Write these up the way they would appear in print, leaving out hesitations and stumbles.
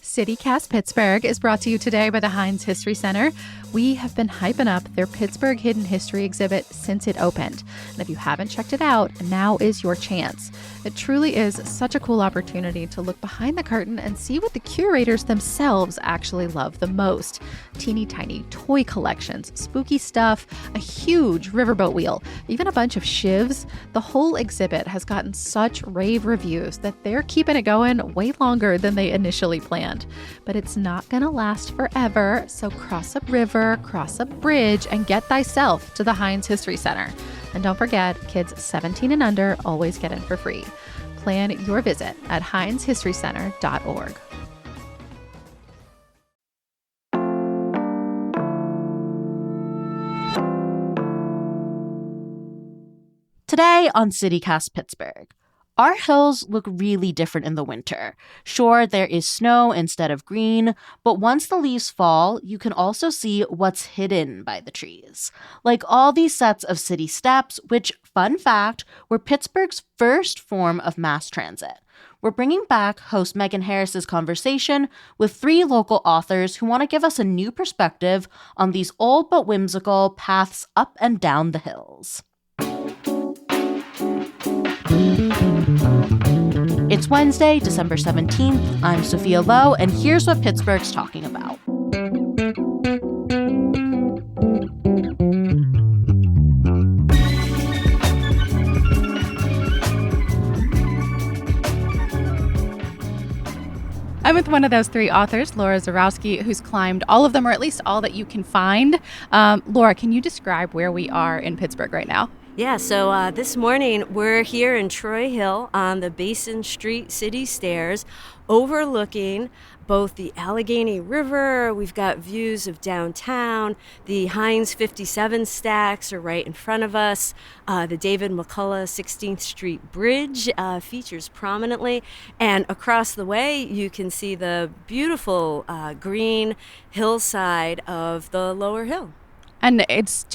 CityCast Pittsburgh is brought to you today by the Heinz History Center. We have been hyping up their Pittsburgh Hidden History exhibit since it opened. And if you haven't checked it out, now is your chance. It truly is such a cool opportunity to look behind the curtain and see what the curators themselves actually love the most. Teeny tiny toy collections, spooky stuff, a huge riverboat wheel, even a bunch of shivs. The whole exhibit has gotten such rave reviews that they're keeping it going way longer than they initially planned. But it's not gonna last forever, so cross a river, cross a bridge, and get thyself to the Heinz History Center. And don't forget, kids 17 and under always get in for free. Plan your visit at heinzhistorycenter.org. Today on CityCast Pittsburgh, our hills look really different in the winter. Sure, there is snow instead of green, but once the leaves fall, you can also see what's hidden by the trees. Like all these sets of city steps, which, fun fact, were Pittsburgh's first form of mass transit. We're bringing back host Megan Harris's conversation with 3 local authors who want to give us a new perspective on these old but whimsical paths up and down the hills. It's Wednesday, December 17th. I'm Sophia Lowe, and here's what Pittsburgh's talking about. I'm with one of those 3 authors, Laura Zarowski, who's climbed all of them, or at least all that you can find. Laura, can you describe where we are in Pittsburgh right now? Yeah, so this morning we're here in Troy Hill on the Basin Street City Stairs, overlooking both the Allegheny River. We've got views of downtown. The Heinz 57 stacks are right in front of us. The David McCullough 16th Street Bridge features prominently. And across the way, you can see the beautiful green hillside of the lower hill. And it's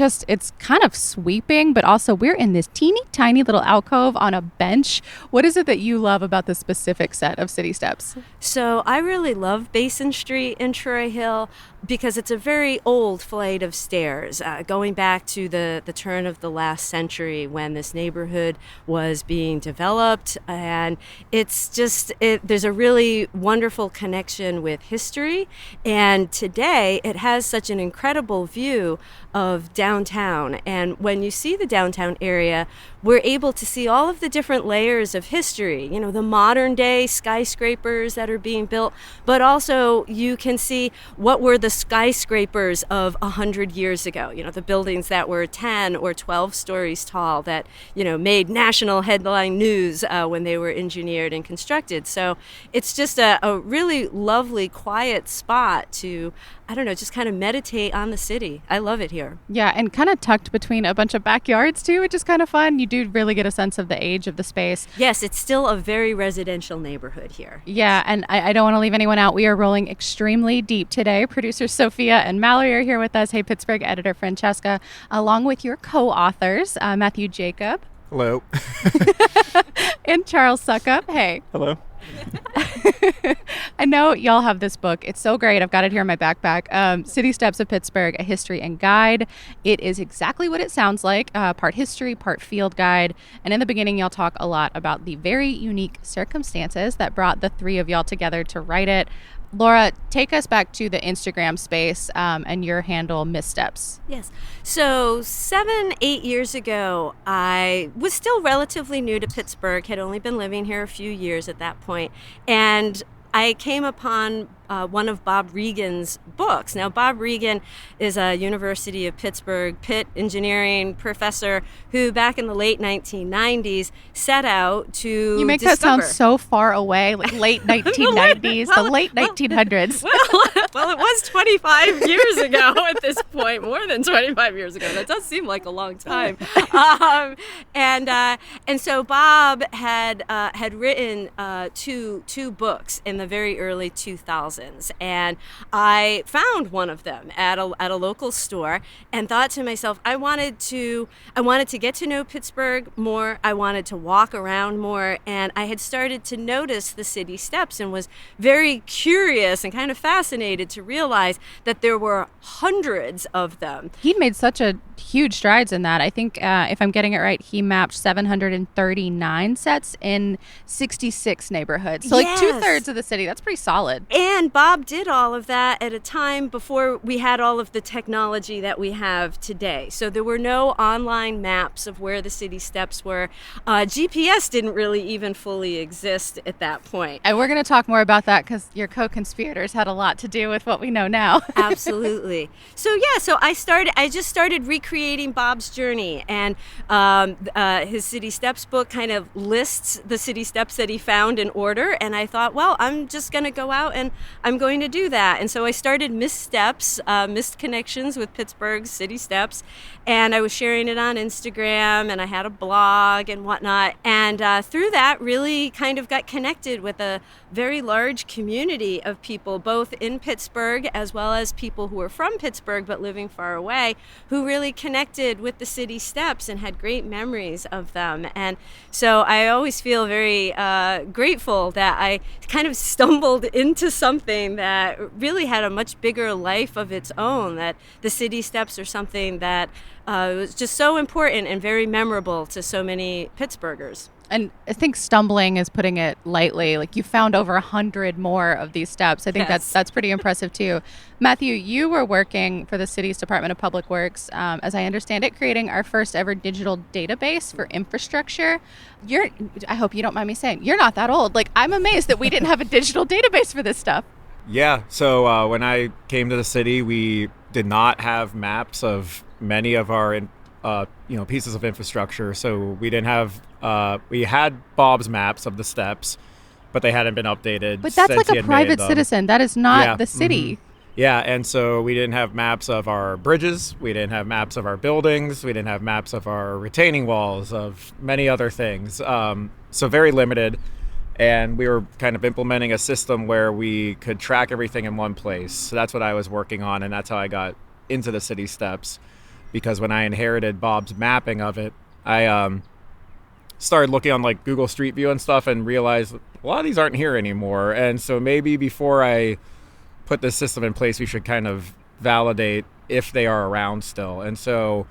kind of sweeping, but also we're in this teeny tiny little alcove on a bench. What is it that you love about the specific set of city steps? So I really love Basin Street in Troy Hill because it's a very old flight of stairs, going back to the turn of the last century when this neighborhood was being developed. And it's just, there's a really wonderful connection with history. And today it has such an incredible view of downtown. And when you see the downtown area, we're able to see all of the different layers of history, you know, the modern day skyscrapers that are being built, but also you can see what were the skyscrapers of 100 years ago, you know, the buildings that were 10 or 12 stories tall that, you know, made national headline news when they were engineered and constructed. So it's just a really lovely, quiet spot to, I don't know, just kind of meditate on the city. I love it here. Yeah, and kind of tucked between a bunch of backyards too, which is kind of fun. You do really get a sense of the age of the space. Yes, it's still a very residential neighborhood here. Yeah, and I don't want to leave anyone out. We are rolling extremely deep today. Producers Sophia and Mallory are here with us. Hey, Pittsburgh editor Francesca, along with your co-authors, Matthew Jacob. Hello. And Charles Suckup. Hey. Hello. I know y'all have this book. It's so great. I've got it here in my backpack. City Steps of Pittsburgh, A History and Guide. It is exactly what it sounds like, part history, part field guide. And in the beginning, y'all talk a lot about the very unique circumstances that brought the 3 of y'all together to write it. Laura, take us back to the Instagram space and your handle, Missteps. Yes. So 7-8 years ago, I was still relatively new to Pittsburgh, had only been living here a few years at that point, and I came upon one of Bob Regan's books. Now, Bob Regan is a University of Pittsburgh Pitt engineering professor who back in the late 1990s set out to You make discover. that sound so far away, like late 1990s, the late 1900s. Well, it was 25 years ago at this point, more than 25 years ago. That does seem like a long time. And so Bob had written two books in the very early 2000s, and I found one of them at a local store and thought to myself, I wanted to get to know Pittsburgh more. I wanted to walk around more, and I had started to notice the city steps and was very curious and kind of fascinated to realize that there were hundreds of them. He'd made such a huge strides in that. I think, if I'm getting it right, he mapped 739 sets in 66 neighborhoods. So Yes. like 2/3 of the city. That's pretty solid. And Bob did all of that at a time before we had all of the technology that we have today. So there were no online maps of where the city steps were. GPS didn't really even fully exist at that point. And we're going to talk more about that because your co-conspirators had a lot to do with what we know now. Absolutely. So I just started recreating Bob's journey, and his City Steps book kind of lists the city steps that he found in order. And I thought, well, I'm just going to go out and I'm going to do that. And so I started Missed Steps, Missed Connections with Pittsburgh's City Steps, and I was sharing it on Instagram, and I had a blog and whatnot. And through that, really kind of got connected with a very large community of people, both in Pittsburgh as well as people who are from Pittsburgh but living far away, who really connected with the city steps and had great memories of them. And so I always feel very grateful that I kind of stumbled into something that really had a much bigger life of its own, that the city steps are something that was just so important and very memorable to so many Pittsburghers. And I think stumbling is putting it lightly. Like, you found over 100 more of these steps. I think Yes. that's pretty impressive too. Matthew, you were working for the city's Department of Public Works, as I understand it, creating our first ever digital database for infrastructure. I hope you don't mind me saying, you're not that old. Like, I'm amazed that we didn't have a digital database for this stuff. Yeah, so when I came to the city, we did not have maps of many of our pieces of infrastructure. So we didn't have we had Bob's maps of the steps, but they hadn't been updated. But that's since like he a had private made them. citizen. That is not Yeah, the city. mhm. Yeah, and so we didn't have maps of our bridges, we didn't have maps of our buildings, we didn't have maps of our retaining walls, of many other things. So very limited. And we were kind of implementing a system where we could track everything in one place. So that's what I was working on, and that's how I got into the city steps. Because when I inherited Bob's mapping of it, I started looking on like Google Street View and stuff and realized a lot of these aren't here anymore. And so maybe before I put this system in place, we should kind of validate if they are around still. And so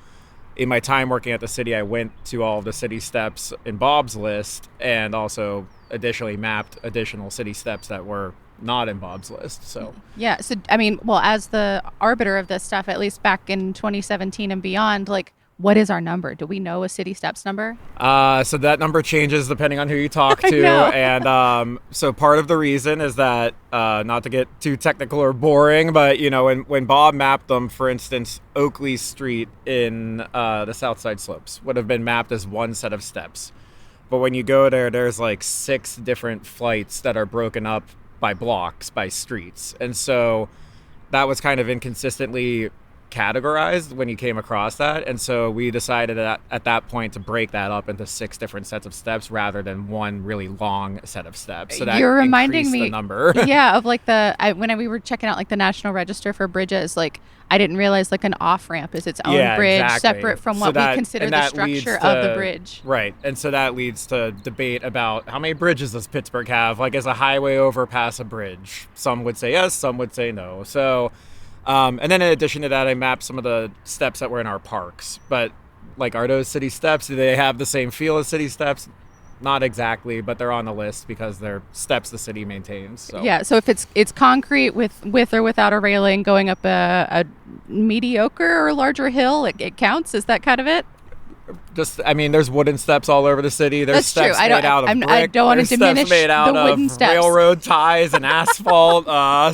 in my time working at the city, I went to all of the city steps in Bob's list and also additionally mapped additional city steps that were not in Bob's list. So Yeah. So, I mean, well, as the arbiter of this stuff, at least back in 2017 and beyond, like, what is our number? Do we know a city steps number? so that number changes depending on who you talk I to. know. And so part of the reason is that, not to get too technical or boring, but, when Bob mapped them, for instance, Oakley Street in the South Side Slopes would have been mapped as one set of steps. But when you go there, there's like 6 different flights that are broken up by blocks, by streets. And so that was kind of inconsistently categorized when you came across that. And so we decided at that point to break that up into 6 different sets of steps rather than one really long set of steps. So that You're reminding increased me the number. Yeah, of like when we were checking out like the National Register for bridges, like I didn't realize like an off ramp is its own Yeah, bridge, exactly. separate from So what that- we consider and the that leads structure of the to- bridge. Right. And so that leads to debate about how many bridges does Pittsburgh have? Like, is a highway overpass a bridge? Some would say yes, some would say no. So, and then in addition to that, I mapped some of the steps that were in our parks. But, like, are those city steps? Do they have the same feel as city steps? Not exactly, but they're on the list because they're steps the city maintains. So. Yeah, so if it's concrete with or without a railing going up a mediocre or larger hill, it counts. Is that kind of it? There's wooden steps all over the city. There's That's true. steps made out of brick. I don't want to There's diminish steps made out the wooden of steps. railroad ties and asphalt.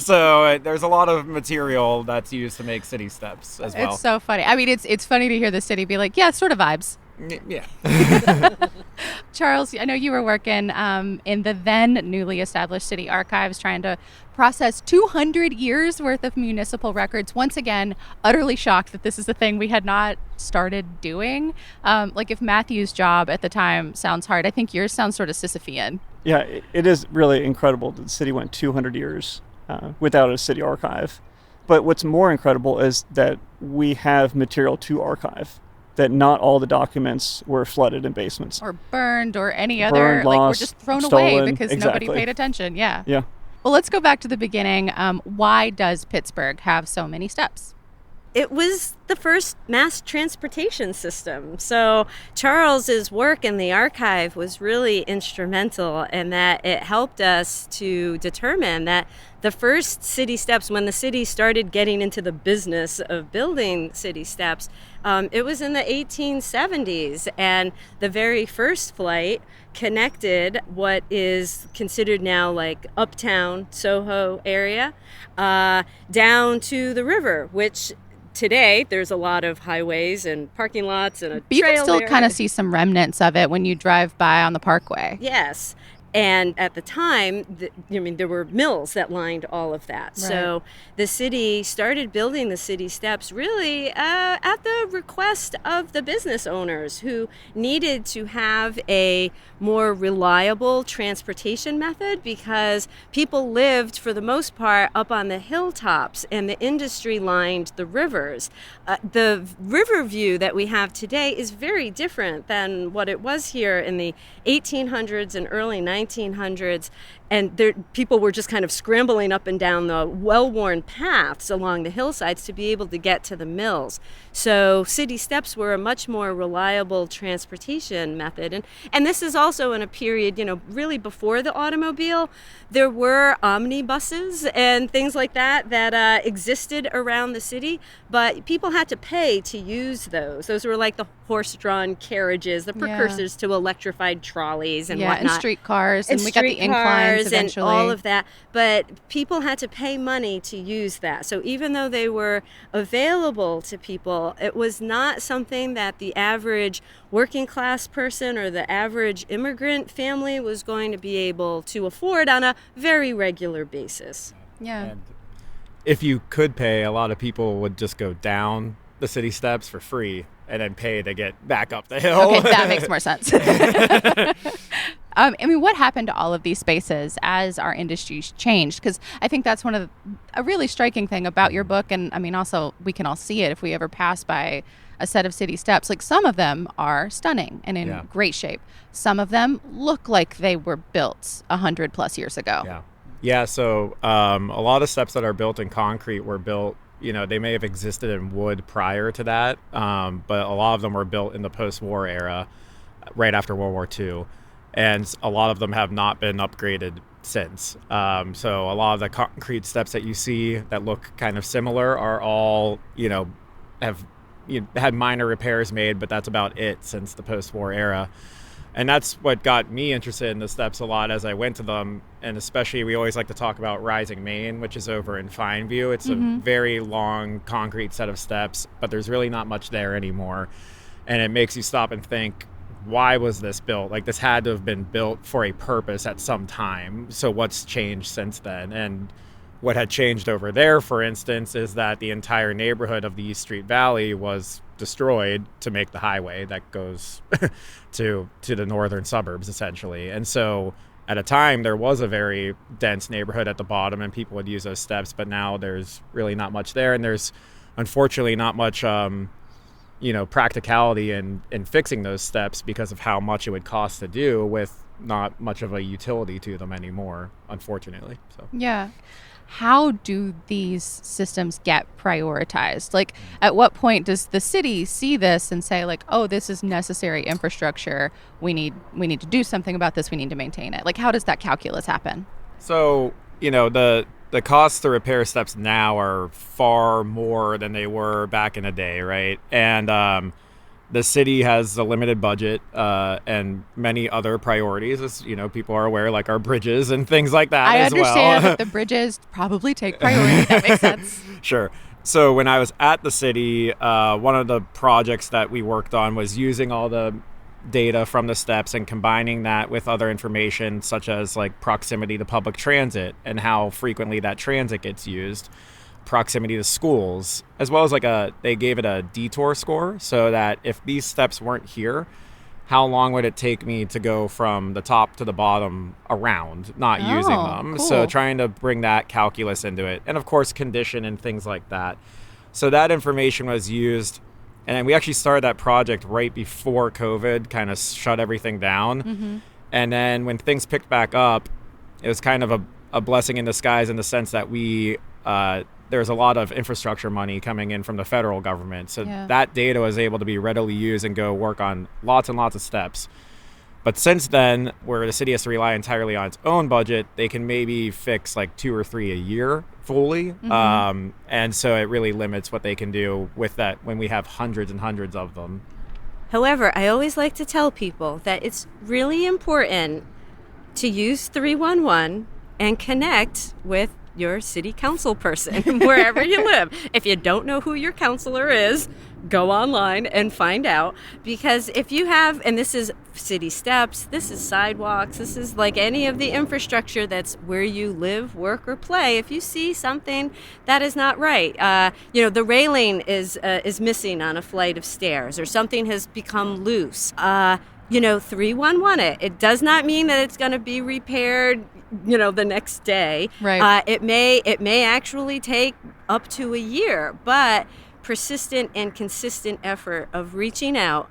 So there's a lot of material that's used to make city steps as well. It's so funny. I mean, it's funny to hear the city be like, yeah, sort of vibes. Yeah. Charles, I know you were working in the then newly established city archives trying to process 200 years worth of municipal records. Once again, utterly shocked that this is a thing we had not started doing. Like if Matthew's job at the time sounds hard, I think yours sounds sort of Sisyphean. Yeah, it is really incredible that the city went 200 years without a city archive. But what's more incredible is that we have material to archive, that not all the documents were flooded in basements. Or burned or any other, Burned, like lost, were just thrown stolen, away because nobody exactly. paid attention. Yeah. Yeah. Well, let's go back to the beginning. Why does Pittsburgh have so many steps? It was the first mass transportation system. So Charles's work in the archive was really instrumental in that it helped us to determine that the first city steps, when the city started getting into the business of building city steps, it was in the 1870s. And the very first flight connected what is considered now like uptown Soho area down to the river, which today there's a lot of highways and parking lots and a But you trail can still there. kind of see some remnants of it when you drive by on the Parkway. Yes. And at the time, there were mills that lined all of that. Right. So the city started building the city steps really at the request of the business owners who needed to have a more reliable transportation method because people lived, for the most part, up on the hilltops and the industry lined the rivers. The river view that we have today is very different than what it was here in the 1800s and early 1900s, and people were just kind of scrambling up and down the well-worn paths along the hillsides to be able to get to the mills. So city steps were a much more reliable transportation method. And this is also in a period, really before the automobile. There were omnibuses and things like that existed around the city, but people had to pay to use those. Those were like the horse-drawn carriages, the precursors to electrified trolleys and whatnot. And streetcars, and we got the inclines eventually. And all of that. But people had to pay money to use that. So even though they were available to people, it was not something that the average working class person or the average immigrant family was going to be able to afford on a very regular basis. Yeah. And if you could pay, a lot of people would just go down the city steps for free and then pay to get back up the hill. Okay, that makes more sense. What happened to all of these spaces as our industries changed? Because I think that's a really striking thing about your book. And also we can all see it if we ever pass by a set of city steps. Like some of them are stunning and in great shape. Some of them look like they were built 100+ years ago. Yeah. So a lot of steps that are built in concrete were built, they may have existed in wood prior to that, but a lot of them were built in the post-war era, right after World War II. And a lot of them have not been upgraded since. So a lot of the concrete steps that you see that look kind of similar are all, have had minor repairs made, but that's about it since the post-war era. And that's what got me interested in the steps a lot as I went to them. And especially, we always like to talk about Rising Main, which is over in Fineview. It's a very long concrete set of steps, but there's really not much there anymore. And it makes you stop and think, why was this built? Like, this had to have been built for a purpose at some time. So what's changed since then? And what had changed over there, for instance, is that the entire neighborhood of the East Street Valley was destroyed to make the highway that goes to the northern suburbs, essentially. And so at a time, there was a very dense neighborhood at the bottom, and people would use those steps. But now there's really not much there. And there's, unfortunately, not much practicality in fixing those steps because of how much it would cost to do, with not much of a utility to them anymore, unfortunately. So yeah. How do these systems get prioritized? Like, at what point does the city see this and say, like, oh, this is necessary infrastructure, we need to do something about this, we need to maintain it? Like, how does that calculus happen? So, the costs to repair steps now are far more than they were back in the day, right? And the city has a limited budget and many other priorities, as people are aware, like our bridges and things like that as well. I understand that the bridges probably take priority. That makes sense. Sure. So when I was at the city, one of the projects that we worked on was using all the data from the steps and combining that with other information such as like proximity to public transit and how frequently that transit gets used, proximity to schools, as well as they gave it a detour score, so that if these steps weren't here, how long would it take me to go from the top to the bottom around, not using them? Cool. So trying to bring that calculus into it. And of course, condition and things like that. So that information was used. And we actually started that project right before COVID kind of shut everything down. Mm-hmm. And then when things picked back up, it was kind of a blessing in disguise in the sense that there's a lot of infrastructure money coming in from the federal government. So that data was able to be readily used and go work on lots and lots of steps. But since then, where the city has to rely entirely on its own budget, they can maybe fix like 2 or 3 a year fully. Mm-hmm. And so it really limits what they can do with that when we have hundreds and hundreds of them. However, I always like to tell people that it's really important to use 311 and connect with your city council person wherever you live. If you don't know who your counselor is, go online and find out, because if you have, and this is city steps, this is sidewalks, this is like any of the infrastructure that's where you live, work, or play. If you see something that is not right, the railing is missing on a flight of stairs, or something has become loose, 311 it. It does not mean that it's going to be repaired the next day. Right. It may actually take up to a year, but persistent and consistent effort of reaching out.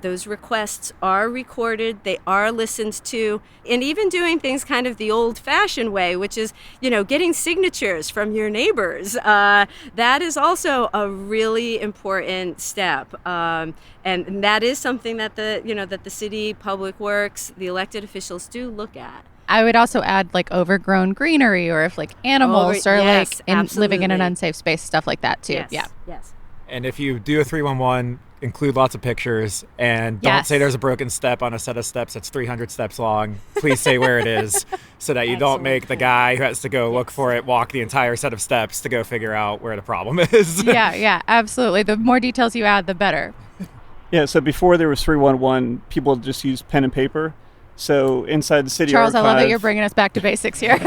Those requests are recorded, they are listened to, and even doing things kind of the old-fashioned way, which is, getting signatures from your neighbors. That is also a really important step, and that is something that the city public works, the elected officials do look at. I would also add like overgrown greenery, or if like animals are yes, living in an absolutely. unsafe space, stuff like that too. Yes. And if you do a 311, include lots of pictures, and don't Yes. say there's a broken step on a set of steps that's 300 steps long. Please say where it is, so that you don't Excellent make the point. guy who has to go look for it walk the entire set of steps to go figure out where the problem is. Yeah, absolutely. The more details you add, the better. Yeah, so before there was 311, people just used pen and paper. So inside the city Charles, archive, I love that you're bringing us back to basics here.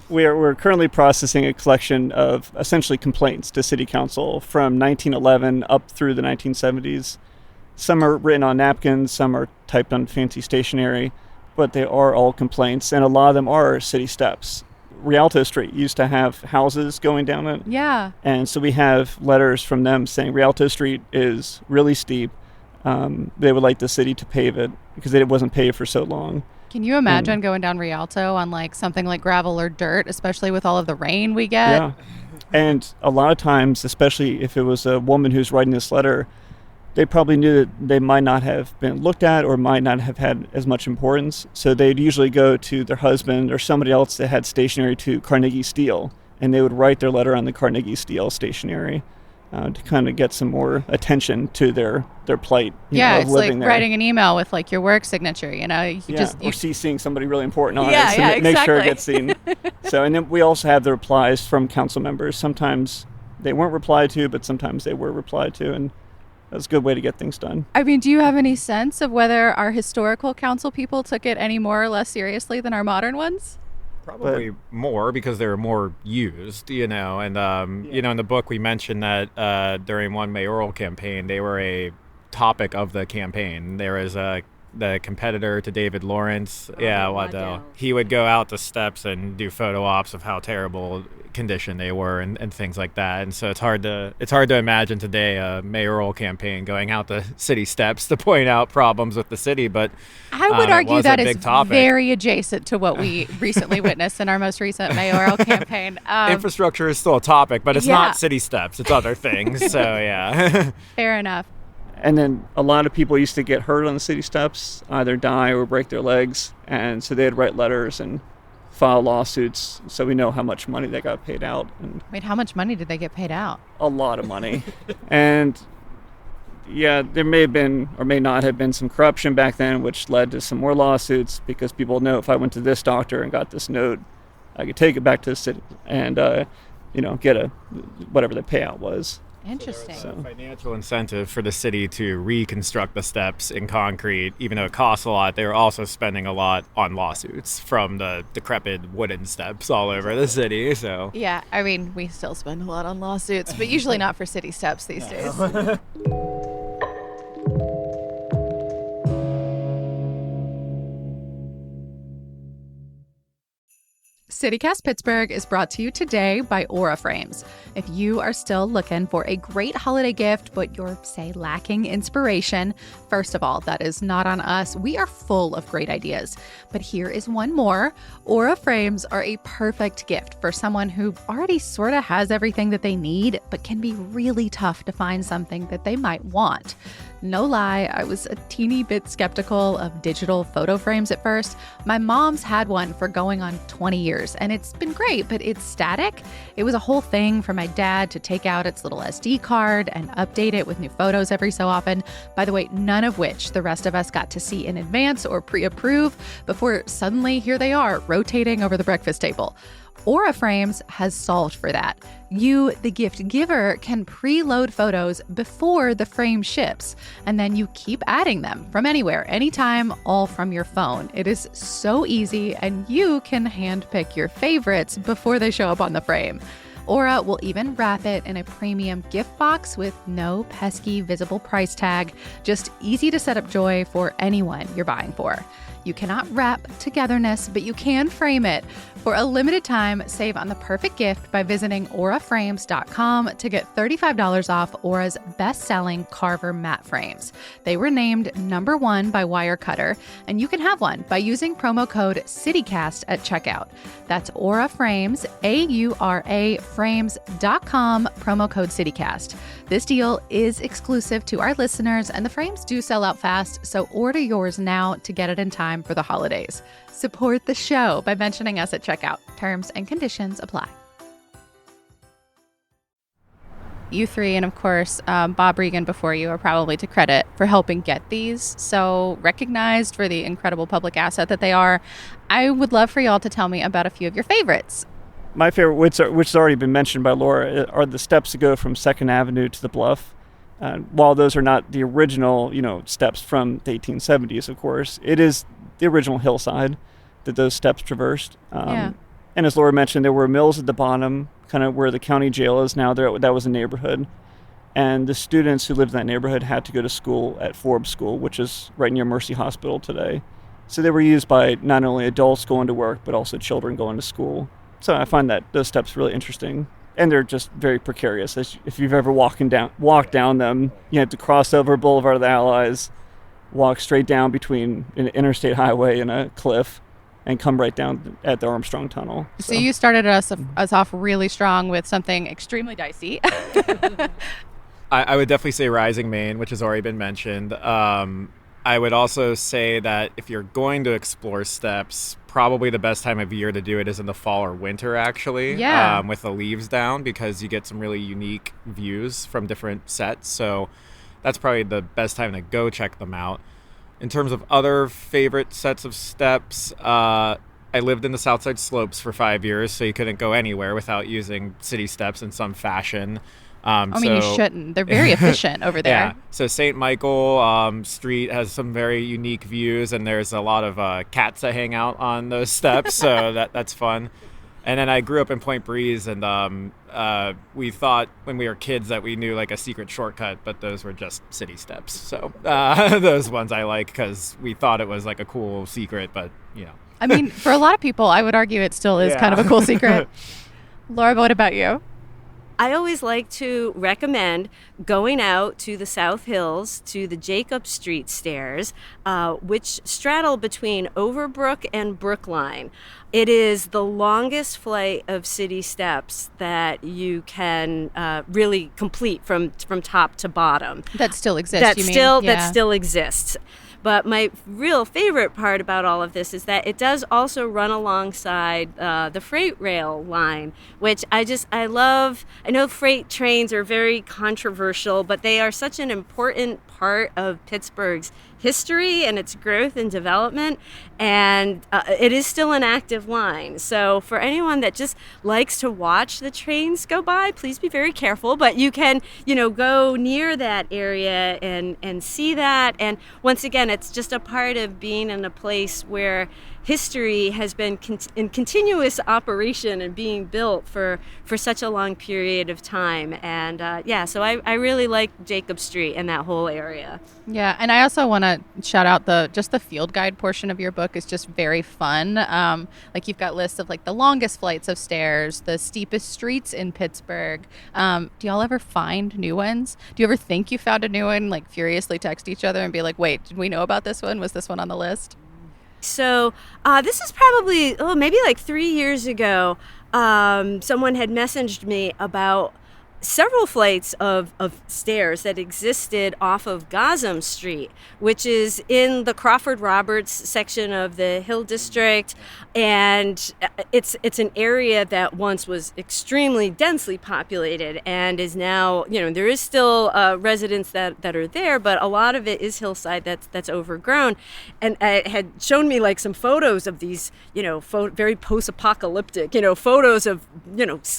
we're currently processing a collection of essentially complaints to city council from 1911 up through the 1970s. Some are written on napkins, some are typed on fancy stationery, but they are all complaints, and a lot of them are city steps. Rialto Street used to have houses going down it, Yeah. and so we have letters from them saying Rialto Street is really steep. They would like the city to pave it because it wasn't paved for so long. Can you imagine going down Rialto on like something like gravel or dirt, especially with all of the rain we get? Yeah. And a lot of times, especially if it was a woman who's writing this letter, they probably knew that they might not have been looked at or might not have had as much importance. So they'd usually go to their husband or somebody else that had stationery to Carnegie Steel, and they would write their letter on the Carnegie Steel stationery to kind of get some more attention to their plight. Yeah, of it's like living there. writing an email with like your work signature, you Or CCing somebody really important on Yeah, it, so yeah, make sure it exactly. gets seen. So, and then we also have the replies from council members. Sometimes they weren't replied to, but sometimes they were replied to, and that's a good way to get things done. I mean, do you have any sense of whether our historical council people took it any more or less seriously than our modern ones? Probably more, because they were more used, and in the book we mentioned that during one mayoral campaign, they were a topic of the campaign. There was the competitor to David Lawrence, Waddell. he would go out the steps and do photo ops of how terrible condition they were and things like that. And so it's hard to imagine today a mayoral campaign going out the city steps to point out problems with the city, but I would it argue was that a is big topic. very adjacent to what we recently witnessed in our most recent mayoral campaign. Infrastructure is still a topic, but it's yeah. not city steps, it's other things. So yeah. Fair enough. And then a lot of people used to get hurt on the city steps, either die or break their legs, and so they'd write letters and file lawsuits so we know how much money they got paid out. And Wait, how much money did they get paid out? a lot of money. And yeah, there may have been or may not have been some corruption back then, which led to some more lawsuits, because people know if I went to this doctor and got this note, I could take it back to the city. And get whatever the payout was. Interesting. So a financial incentive for the city to reconstruct the steps in concrete, even though it costs a lot. They were also spending a lot on lawsuits from the decrepit wooden steps all over the city. So Yeah, I mean, we still spend a lot on lawsuits, but usually not for city steps these days. CityCast Pittsburgh is brought to you today by Aura Frames. If you are still looking for a great holiday gift, but you're, say, lacking inspiration, first of all, that is not on us. We are full of great ideas. But here is one more. Aura Frames are a perfect gift for someone who already sort of has everything that they need, but can be really tough to find something that they might want. No lie, I was a teeny bit skeptical of digital photo frames at first. My mom's had one for going on 20 years, and it's been great, but it's static. It was a whole thing for my dad to take out its little SD card and update it with new photos every so often. By the way, none of which the rest of us got to see in advance or pre-approve before suddenly here they are, rotating over the breakfast table. Aura Frames has solved for that. You, the gift giver, can preload photos before the frame ships, and then you keep adding them from anywhere, anytime, all from your phone. It is so easy, and you can handpick your favorites before they show up on the frame. Aura will even wrap it in a premium gift box with no pesky visible price tag. Just easy to set up joy for anyone you're buying for. You cannot wrap togetherness, but you can frame it. For a limited time, save on the perfect gift by visiting auraframes.com to get $35 off Aura's best-selling Carver matte frames. They were named #1 by Wirecutter, and you can have one by using promo code CityCast at checkout. That's Aura Frames, AURA frames.com, promo code CityCast. This deal is exclusive to our listeners, and the frames do sell out fast, so order yours now to get it in time for the holidays. Support the show by mentioning us at checkout. Terms and conditions apply. You three, and of course, Bob Regan before you, are probably to credit for helping get these so recognized for the incredible public asset that they are. I would love for y'all to tell me about a few of your favorites. My favorite, which has already been mentioned by Laura, are the steps that go from 2nd Avenue to the Bluff. While those are not the original, steps from the 1870s, of course, it is the original hillside that those steps traversed. And as Laura mentioned, there were mills at the bottom, kind of where the county jail is now. That was a neighborhood. And the students who lived in that neighborhood had to go to school at Forbes School, which is right near Mercy Hospital today. So they were used by not only adults going to work, but also children going to school. So I find that those steps really interesting. And they're just very precarious. If you've ever walked down them, you have to cross over Boulevard of the Allies, walk straight down between an interstate highway and a cliff, and come right down at the Armstrong Tunnel. So you started us off really strong with something extremely dicey. I would definitely say Rising Main, which has already been mentioned. I would also say that if you're going to explore steps, probably the best time of year to do it is in the fall or winter, actually. Yeah. With the leaves down, because you get some really unique views from different sets. So that's probably the best time to go check them out. In terms of other favorite sets of steps, I lived in the Southside Slopes for 5 years, so you couldn't go anywhere without using city steps in some fashion. You shouldn't. They're very efficient over there. Yeah. So St. Michael Street has some very unique views, and there's a lot of cats that hang out on those steps, so that's fun. And then I grew up in Point Breeze, and we thought when we were kids that we knew like a secret shortcut, but those were just city steps. So those ones I like because we thought it was like a cool secret, but I mean, for a lot of people, I would argue it still is kind of a cool secret. Laura, what about you? I always like to recommend going out to the South Hills to the Jacob Street stairs, which straddle between Overbrook and Brookline. It is the longest flight of city steps that you can really complete from top to bottom. That still exists, That still exists. But my real favorite part about all of this is that it does also run alongside the freight rail line, which I love. I know freight trains are very controversial, but they are such an important part of Pittsburgh's history and its growth and development, and it is still an active line. So for anyone that just likes to watch the trains go by, please be very careful, but you can, go near that area and see that. And once again, it's just a part of being in a place where history has been in continuous operation and being built for such a long period of time. And so I really like Jacob Street and that whole area. Yeah, and I also want to shout out the field guide portion of your book is just very fun. Like you've got lists of like the longest flights of stairs, the steepest streets in Pittsburgh. Do y'all ever find new ones? Do you ever think you found a new one, like furiously text each other and be like, wait, did we know about this one? Was this one on the list? So this is probably, maybe like 3 years ago, someone had messaged me about several flights of stairs that existed off of Gotham Street, which is in the Crawford Roberts section of the Hill District. And it's an area that once was extremely densely populated and is now, there is still residents that are there, but a lot of it is hillside that's overgrown. And it had shown me like some photos of these, very post-apocalyptic, photos of,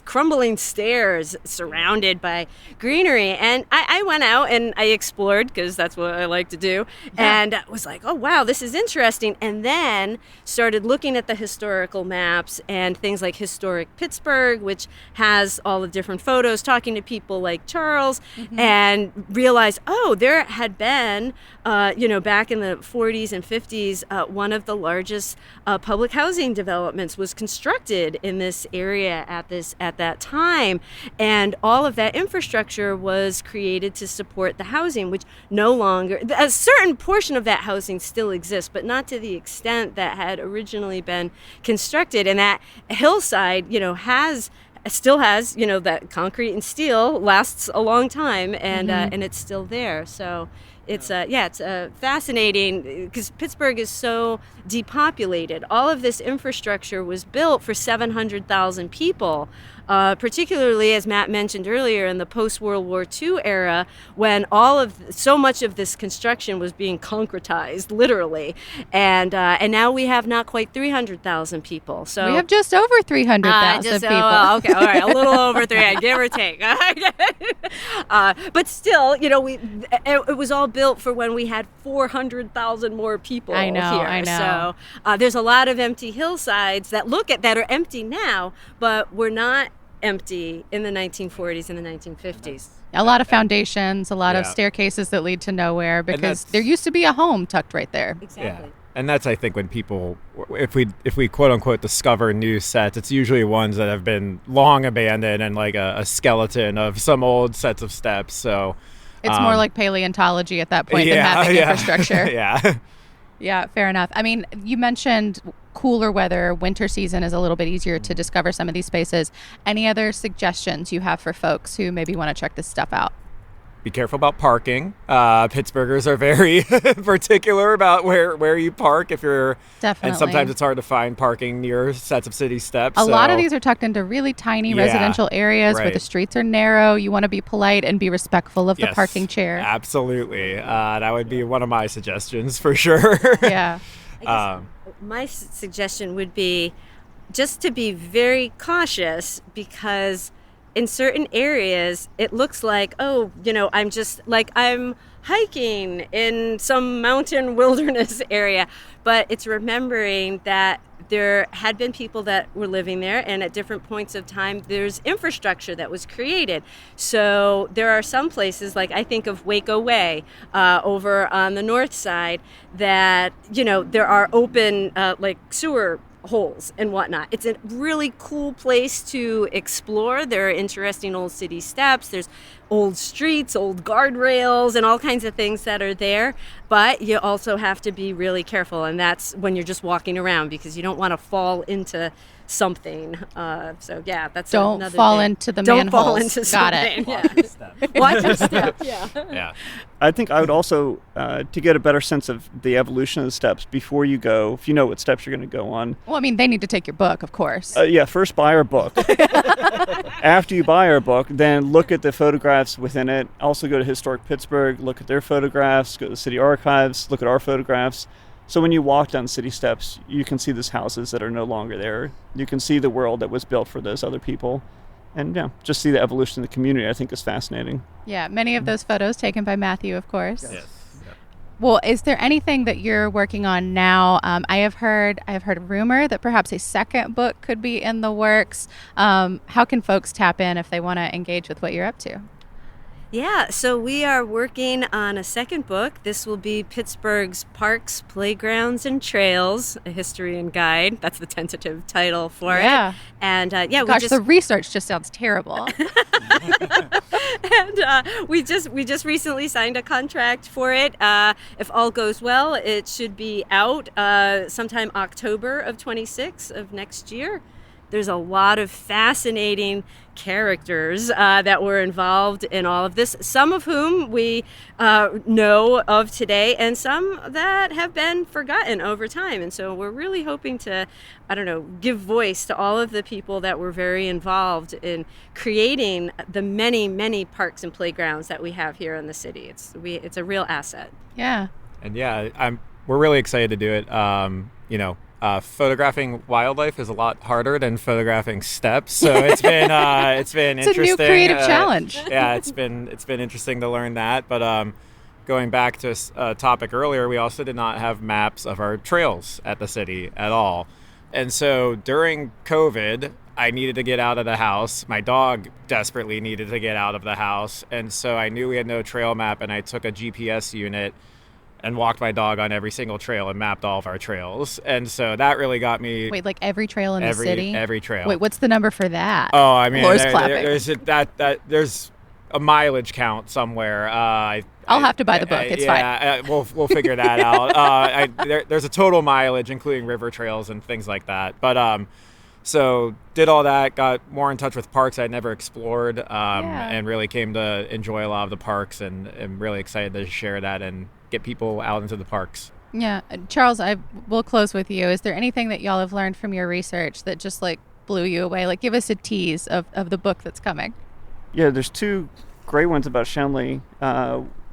crumbling stairs surrounded by greenery. And I went out and I explored, because that's what I like to do, and was like, oh wow, this is interesting. And then started looking at the historical maps and things like Historic Pittsburgh, which has all the different photos, talking to people like Charles, and realized, there had been back in the 40s and 50s, one of the largest public housing developments was constructed in this area at that time. And all of that infrastructure was created to support the housing, which no longer, a certain portion of that housing still exists, but not to the extent that had originally been constructed. And that hillside, still has, that concrete and steel lasts a long time, and it's still there. So it's fascinating, because Pittsburgh is so depopulated. All of this infrastructure was built for 700,000 people, particularly, as Matt mentioned earlier, in the post-World War II era, when so much of this construction was being concretized, literally. And now we have not quite 300,000 people. So we have just over 300,000 people. Okay, all right, a little over 3, give or take. But still, it was all built for when we had 400,000 more people here. I know. So there's a lot of empty hillsides that are empty now, but were not empty in the 1940s and the 1950s. A lot of foundations, a lot of staircases that lead to nowhere, because there used to be a home tucked right there. Exactly. Yeah. And that's, I think, when people, if we quote unquote discover new sets, it's usually ones that have been long abandoned and like a skeleton of some old sets of steps. So it's more like paleontology at that point than mapping infrastructure. Yeah. Yeah, fair enough. I mean, you mentioned cooler weather, winter season is a little bit easier to discover some of these spaces. Any other suggestions you have for folks who maybe want to check this stuff out? Be careful about parking. Pittsburghers are very particular about where you park if you're. Definitely. And sometimes it's hard to find parking near sets of city steps. A lot of these are tucked into really tiny residential areas where the streets are narrow. You want to be polite and be respectful of the parking chair. Absolutely. That would be one of my suggestions for sure. Yeah. I guess my suggestion would be just to be very cautious, because in certain areas, it looks like, I'm hiking in some mountain wilderness area. But it's remembering that there had been people that were living there, and at different points of time, there's infrastructure that was created. So there are some places, like I think of Waco Way over on the north side, that, there are open sewer holes and whatnot. It's a really cool place to explore. There are interesting old city steps. There's old streets, old guardrails, and all kinds of things that are there. But you also have to be really careful, and that's when you're just walking around, because you don't want to fall into something. That's don't another fall thing. into the Don't manholes. fall into something. Got it. Yeah. Watch your step. Yeah. I think I would also, to get a better sense of the evolution of the steps before you go, if you know what steps you're going to go on. Well, I mean, they need to take your book, of course. First buy our book. After you buy our book, then look at the photographs photographs within it. Also go to Historic Pittsburgh, look at their photographs, go to the city archives, look at our photographs. So when you walk down city steps, you can see those houses that are no longer there. You can see the world that was built for those other people. And yeah, just see the evolution of the community, I think, is fascinating. Yeah, many of those photos taken by Matthew, of course. Yes. Well, is there anything that you're working on now? I have heard a rumor that perhaps a second book could be in the works. How can folks tap in if they want to engage with what you're up to? Yeah, so we are working on a second book. This will be Pittsburgh's Parks, Playgrounds, and Trails, a history and guide. That's the tentative title for it. And Gosh, the research just sounds terrible. And we just recently signed a contract for it. If all goes well, it should be out sometime October of 26 of next year. There's a lot of fascinating characters that were involved in all of this, some of whom we know of today and some that have been forgotten over time. And so we're really hoping to, give voice to all of the people that were very involved in creating the many, many parks and playgrounds that we have here in the city. It's a real asset. Yeah. And we're really excited to do it. Photographing wildlife is a lot harder than photographing steps, so it's been interesting. It's a new creative challenge. Yeah, it's been interesting to learn that. But going back to a topic earlier, we also did not have maps of our trails at the city at all, and so during COVID, I needed to get out of the house. My dog desperately needed to get out of the house, and so I knew we had no trail map, and I took a GPS unit and walked my dog on every single trail and mapped all of our trails. And so that really got me... Wait, like every trail in the city? Every trail. Wait, what's the number for that? Oh, I mean, There's there's a mileage count somewhere. I'll have to buy the book. It's fine. We'll figure that out. There's a total mileage, including river trails and things like that. But so did all that, got more in touch with parks I'd never explored, and really came to enjoy a lot of the parks, and am really excited to share that and get people out into the parks. Yeah. Charles, I will close with you. Is there anything that y'all have learned from your research that just blew you away? Give us a tease of the book that's coming. Yeah, there's two great ones about Shenley.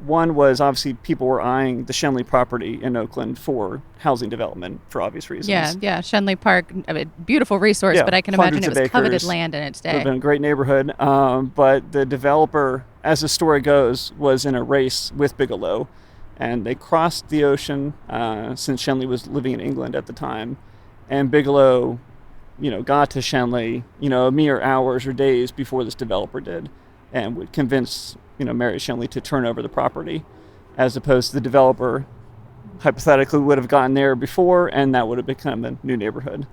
One was obviously people were eyeing the Shenley property in Oakland for housing development for obvious reasons. Yeah. Shenley Park, beautiful resource, but I can imagine it was coveted land in its day. It would have been a great neighborhood. But the developer, as the story goes, was in a race with Bigelow. And they crossed the ocean since Shenley was living in England at the time. And Bigelow, got to Shenley, a mere hours or days before this developer did, and would convince, Mary Shenley to turn over the property, as opposed to the developer hypothetically would have gotten there before, and that would have become a new neighborhood.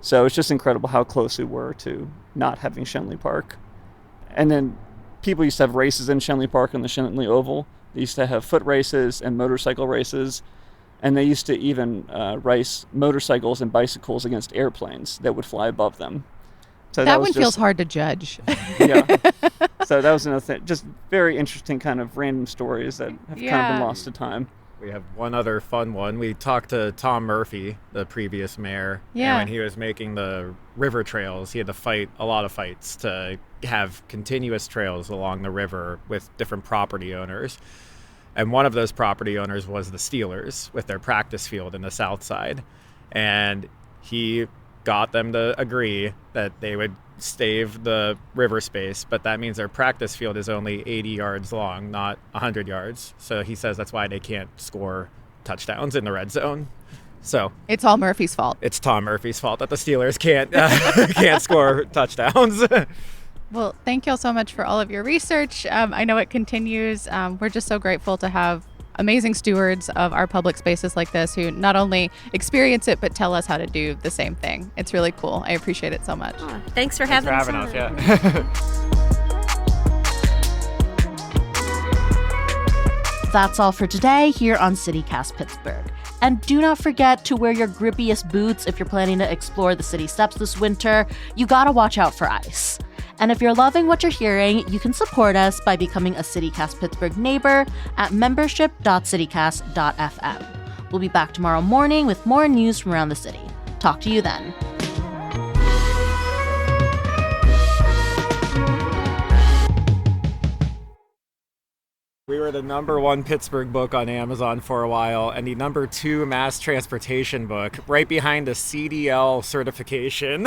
So it's just incredible how close we were to not having Shenley Park. And then people used to have races in Shenley Park on the Shenley Oval. They used to have foot races and motorcycle races, and they used to even race motorcycles and bicycles against airplanes that would fly above them. So that one feels hard to judge. Yeah. So that was another thing. Just very interesting kind of random stories that have kind of been lost to time. We have one other fun one. We talked to Tom Murphy, the previous mayor. Yeah. And when he was making the river trails, he had to fight a lot of fights to have continuous trails along the river with different property owners. And one of those property owners was the Steelers with their practice field in the south side. And he got them to agree that they would stave the river space, but that means their practice field is only 80 yards long, not 100 yards. So he says that's why they can't score touchdowns in the red zone. So it's all Murphy's fault. It's Tom Murphy's fault that the Steelers can't score touchdowns. Well, thank y'all so much for all of your research. I know it continues. We're just so grateful to have amazing stewards of our public spaces like this who not only experience it, but tell us how to do the same thing. It's really cool. I appreciate it so much. Oh, thanks for having us. Yeah. That's all for today here on CityCast Pittsburgh. And do not forget to wear your grippiest boots if you're planning to explore the city steps this winter. You gotta watch out for ice. And if you're loving what you're hearing, you can support us by becoming a CityCast Pittsburgh neighbor at membership.citycast.fm. We'll be back tomorrow morning with more news from around the city. Talk to you then. We were the #1 Pittsburgh book on Amazon for a while, and the #2 mass transportation book, right behind the CDL certification.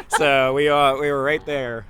So we were right there.